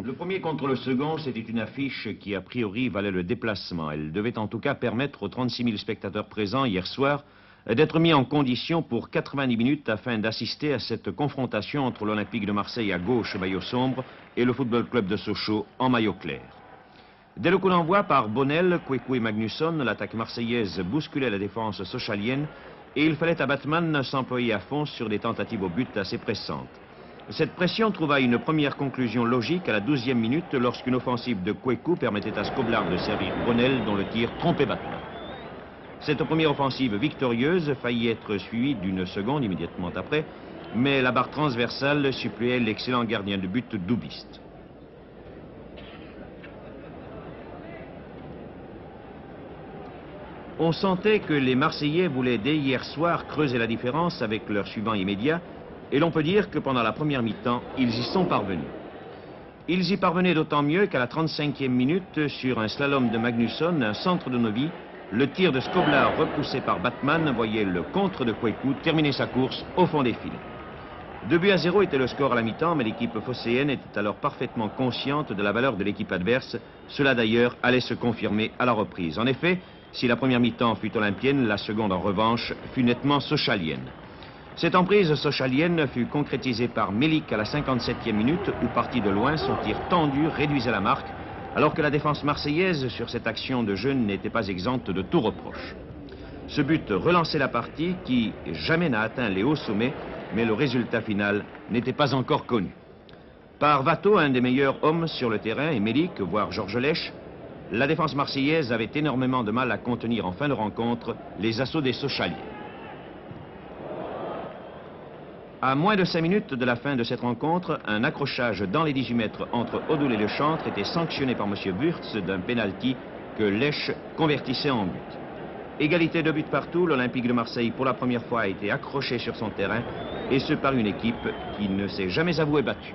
Le premier contre le second, c'était une affiche qui, a priori, valait le déplacement. Elle devait en tout cas permettre aux 36 000 spectateurs présents hier soir d'être mis en condition pour 90 minutes afin d'assister à cette confrontation entre l'Olympique de Marseille à gauche, maillot sombre, et le Football Club de Sochaux en maillot clair. Dès le coup d'envoi par Bonnel, Kweku et Magnusson, l'attaque marseillaise bousculait la défense sochalienne et il fallait à Batman s'employer à fond sur des tentatives au but assez pressantes. Cette pression trouva une première conclusion logique à la 12e minute lorsqu'une offensive de Kweku permettait à Skoblar de servir Bonnel dont le tir trompait Batman. Cette première offensive victorieuse faillit être suivie d'une seconde immédiatement après, mais la barre transversale suppléait l'excellent gardien de but Doubiste. On sentait que les Marseillais voulaient dès hier soir creuser la différence avec leur suivant immédiat, et l'on peut dire que pendant la première mi-temps, ils y sont parvenus. Ils y parvenaient d'autant mieux qu'à la 35e minute, sur un slalom de Magnusson, un centre de Novi, le tir de Skoblar repoussé par Batman voyait le contre de Kweku terminer sa course au fond des filets. 2-0 était le score à la mi-temps, mais l'équipe phocéenne était alors parfaitement consciente de la valeur de l'équipe adverse. Cela d'ailleurs allait se confirmer à la reprise. En effet, si la première mi-temps fut olympienne, la seconde en revanche fut nettement sochalienne. Cette emprise sochalienne fut concrétisée par Melik à la 57e minute où, parti de loin, son tir tendu réduisait la marque, alors que la défense marseillaise sur cette action de jeu n'était pas exempte de tout reproche. Ce but relançait la partie qui jamais n'a atteint les hauts sommets, mais le résultat final n'était pas encore connu. Par Watteau, un des meilleurs hommes sur le terrain, et Melik, voire Georges Lèche, la défense marseillaise avait énormément de mal à contenir en fin de rencontre les assauts des Sochaliens. À moins de 5 minutes de la fin de cette rencontre, un accrochage dans les 18 mètres entre Odoul et Le Chantre était sanctionné par M. Wurtz d'un pénalty que Lèche convertissait en but. Égalité de buts partout, l'Olympique de Marseille pour la première fois a été accroché sur son terrain, et ce par une équipe qui ne s'est jamais avouée battue.